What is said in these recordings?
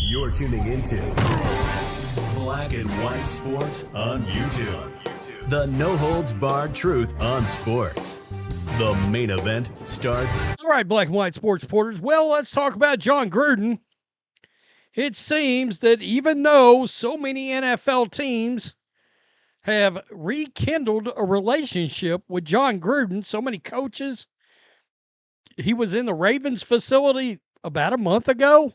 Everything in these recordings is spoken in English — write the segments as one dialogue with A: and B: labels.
A: You're tuning into Black and White Sports on YouTube. The no-holds-barred truth on sports. The main event starts.
B: All right, Black and White Sports supporters. Well, let's talk about Jon Gruden. It seems that even though so many NFL teams have rekindled a relationship with Jon Gruden, so many coaches, he was in the Ravens facility about a month ago,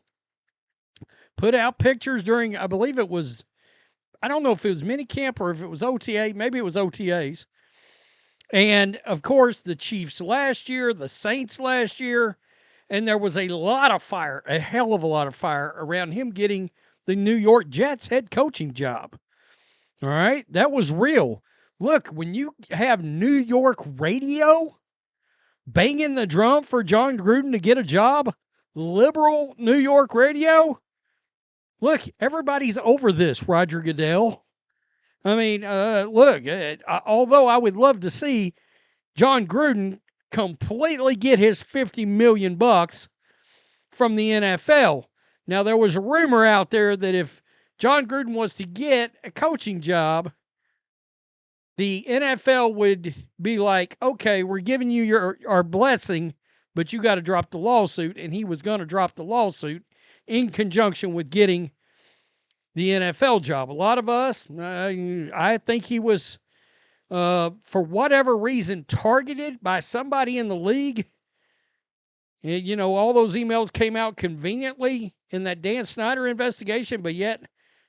B: put out pictures during, I believe it was, I don't know if it was minicamp or if it was OTA, maybe it was OTAs. And, of course, the Chiefs last year, the Saints last year, and there was a lot of fire, a hell of a lot of fire around him getting the New York Jets head coaching job. All right? That was real. Look, when you have New York radio banging the drum for Jon Gruden to get a job, liberal New York radio, look, everybody's over this, Roger Goodell. I mean, look, although I would love to see Jon Gruden completely get his $50 million from the NFL. Now, there was a rumor out there that if Jon Gruden was to get a coaching job, the NFL would be like, okay, we're giving you our blessing, but you got to drop the lawsuit. And he was going to drop the lawsuit in conjunction with getting the NFL job. A lot of us, I think he was, for whatever reason, targeted by somebody in the league. You know, all those emails came out conveniently in that Dan Snyder investigation, but yet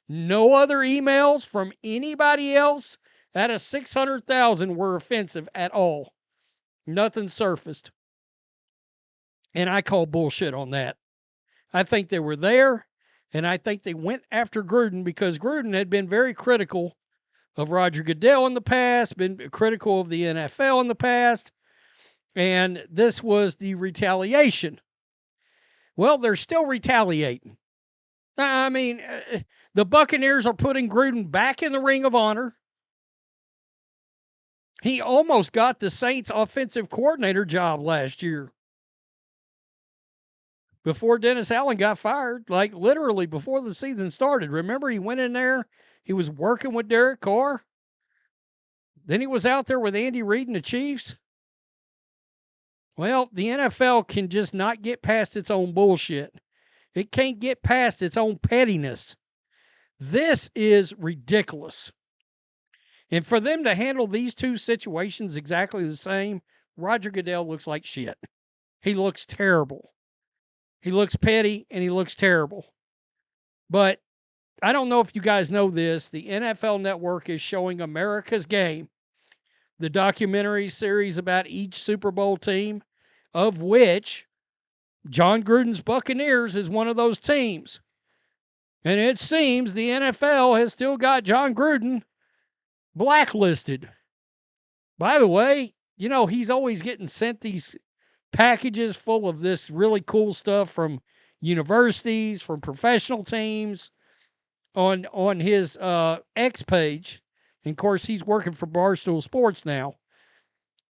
B: no other emails from anybody else out of 600,000 were offensive at all. Nothing surfaced. And I call bullshit on that. I think they were there. And I think they went after Gruden because Gruden had been very critical of Roger Goodell in the past, been critical of the NFL in the past, and this was the retaliation. Well, they're still retaliating. I mean, the Buccaneers are putting Gruden back in the Ring of Honor. He almost got the Saints offensive coordinator job last year. Before Dennis Allen got fired, like literally before the season started. Remember, he went in there, he was working with Derek Carr. Then he was out there with Andy Reid and the Chiefs. Well, the NFL can just not get past its own bullshit. It can't get past its own pettiness. This is ridiculous. And for them to handle these two situations exactly the same, Roger Goodell looks like shit. He looks terrible. He looks petty, and he looks terrible. But I don't know if you guys know this. The NFL Network is showing America's Game, the documentary series about each Super Bowl team, of which Jon Gruden's Buccaneers is one of those teams. And it seems the NFL has still got Jon Gruden blacklisted. By the way, you know, he's always getting sent these packages full of this really cool stuff from universities, from professional teams on his X page. And of course, he's working for Barstool Sports now.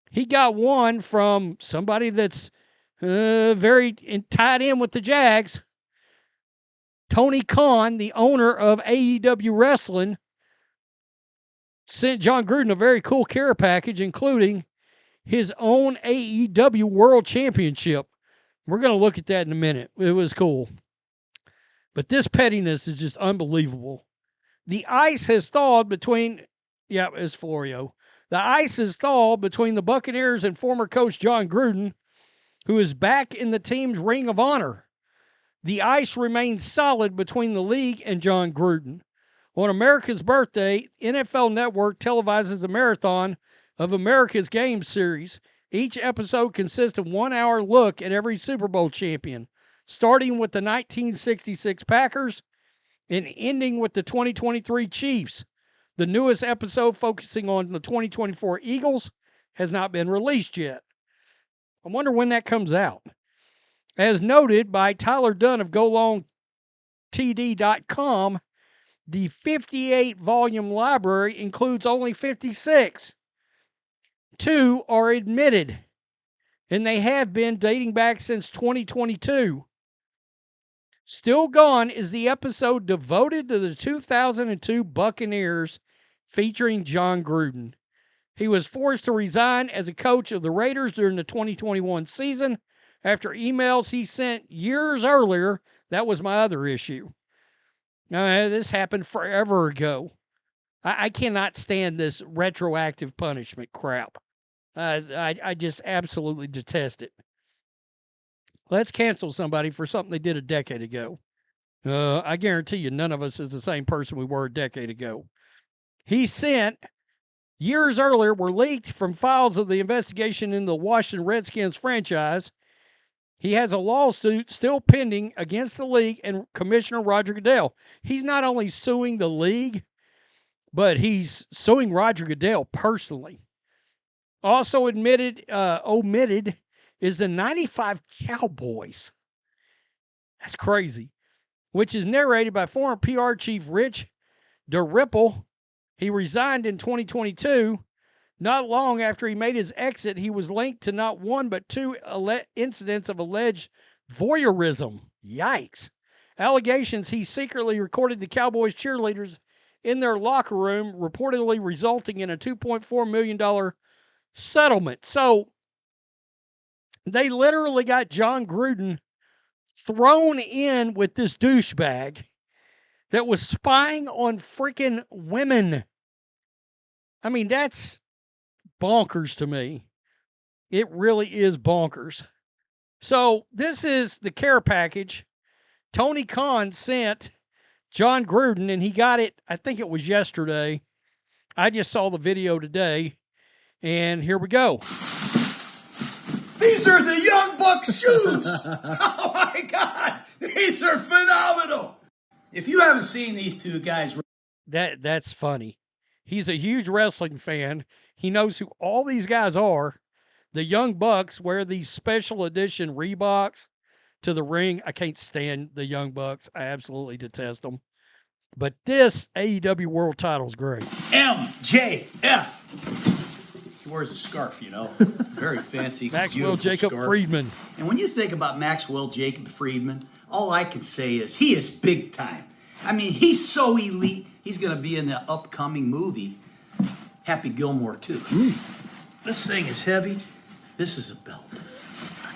B: He got one from somebody that's very tied in with the Jags. Tony Khan, the owner of AEW Wrestling, sent Jon Gruden a very cool care package, including his own AEW World Championship. We're going to look at that in a minute. It was cool. But this pettiness is just unbelievable. The ice has thawed between, it's Florio. The ice has thawed between the Buccaneers and former coach Jon Gruden, who is back in the team's Ring of Honor. The ice remains solid between the league and Jon Gruden. On America's birthday, NFL Network televises a marathon of America's Game series. Each episode consists of 1 hour look at every Super Bowl champion, starting with the 1966 Packers and ending with the 2023 Chiefs. The newest episode, focusing on the 2024 Eagles, has not been released yet. I wonder when that comes out. As noted by Tyler Dunn of GoLongTD.com, the 58-volume library includes only 56. 2 are admitted, and they have been dating back since 2022. Still gone is the episode devoted to the 2002 Buccaneers featuring Jon Gruden. He was forced to resign as a coach of the Raiders during the 2021 season after emails he sent years earlier. That was my other issue. This happened forever ago. I cannot stand this retroactive punishment crap. I just absolutely detest it. Let's cancel somebody for something they did a decade ago. I guarantee you none of us is the same person we were a decade ago. He sent, years earlier, were leaked from files of the investigation in the Washington Redskins franchise. He has a lawsuit still pending against the league and Commissioner Roger Goodell. He's not only suing the league, but he's suing Roger Goodell personally. Also omitted is the 95 Cowboys. That's crazy. Which is narrated by former PR chief Rich DeRipple. He resigned in 2022. Not long after he made his exit, he was linked to not one but two incidents of alleged voyeurism. Yikes. Allegations he secretly recorded the Cowboys cheerleaders in their locker room, reportedly resulting in a $2.4 million settlement. So they literally got Jon Gruden thrown in with this douchebag that was spying on freaking women. I mean, that's bonkers to me. It really is bonkers. So this is the care package Tony Khan sent Jon Gruden, and he got it, I think it was yesterday. I just saw the video today, and here we go.
C: These are the Young Bucks shoes. Oh my God, these are phenomenal. If you haven't seen these two guys,
B: that's funny. He's a huge wrestling fan. He knows who all these guys are. The Young Bucks wear these special edition Reeboks to the ring. I can't stand the Young Bucks. I absolutely detest them. But this AEW World title is great.
C: MJF. He wears a scarf, you know. Very fancy.
B: Maxwell Jacob
C: scarf.
B: Friedman.
C: And when you think about Maxwell Jacob Friedman, all I can say is he is big time. I mean, he's so elite. He's going to be in the upcoming movie, Happy Gilmore 2. This thing is heavy. This is a belt.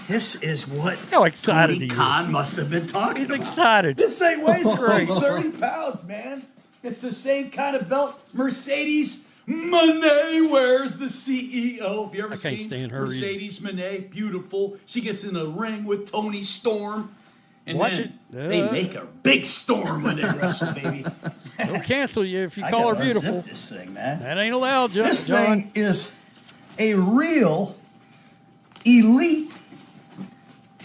C: This is what
B: How excited
C: Tony
B: he
C: Khan
B: is.
C: must have been talking
B: He's
C: about.
B: excited.
C: This thing weighs almost 30 pounds, man. It's the same kind of belt Mercedes Moné wears, the CEO. Have you ever seen
B: stand her
C: Mercedes Moné? Beautiful. She gets in the ring with Tony Storm. And
B: Watch
C: then
B: it.
C: they make a big storm when they wrestle, baby.
B: They'll cancel you if you
C: I
B: call her
C: gotta
B: beautiful.
C: unzip this thing, man.
B: That ain't allowed, John.
C: This thing is a real elite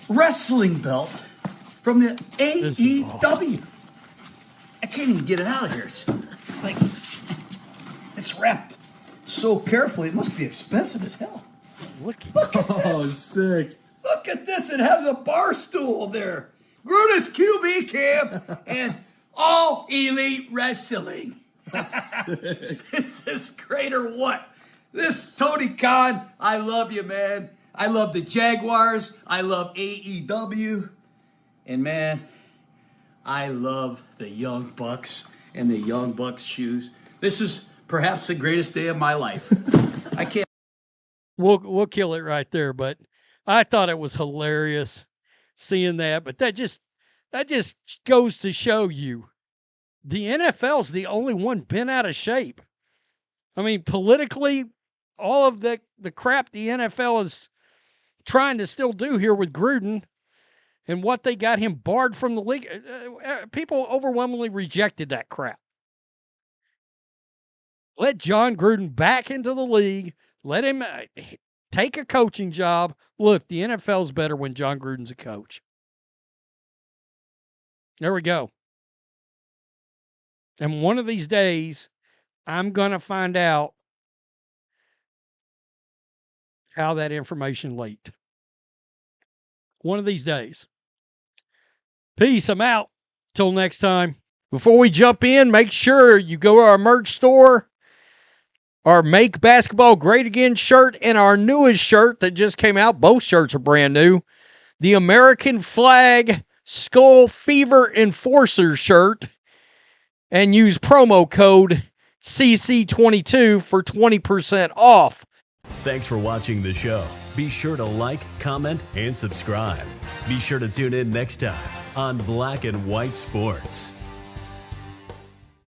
C: wrestling belt from the AEW. I can't even get it out of here. It's like it's wrapped so carefully. It must be expensive as hell.
B: Look
C: at this.
D: Oh, sick.
C: Look at this. It has a bar stool there. Gruden's QB camp and all elite wrestling.
D: That's sick.
C: Is this great or what? This Tony Khan, I love you, man. I love the Jaguars. I love AEW. And man, I love the Young Bucks and the Young Bucks shoes. This is perhaps the greatest day of my life. I can't.
B: We'll kill it right there, but I thought it was hilarious seeing that. But that just goes to show you the NFL's the only one bent out of shape. I mean, politically, all of the crap the NFL is trying to still do here with Gruden and what they got him barred from the league, people overwhelmingly rejected that crap. Let Jon Gruden back into the league. Let him take a coaching job. Look, the NFL's better when Jon Gruden's a coach. There we go. And one of these days, I'm going to find out how that information leaked. One of these days. Peace. I'm out. Till next time. Before we jump in, make sure you go to our merch store. Our Make Basketball Great Again shirt and our newest shirt that just came out. Both shirts are brand new. The American flag Skull Fever Enforcer shirt and use promo code CC22 for 20% off.
A: Thanks for watching the show. Be sure to like, comment, and subscribe. Be sure to tune in next time on Black and White Sports.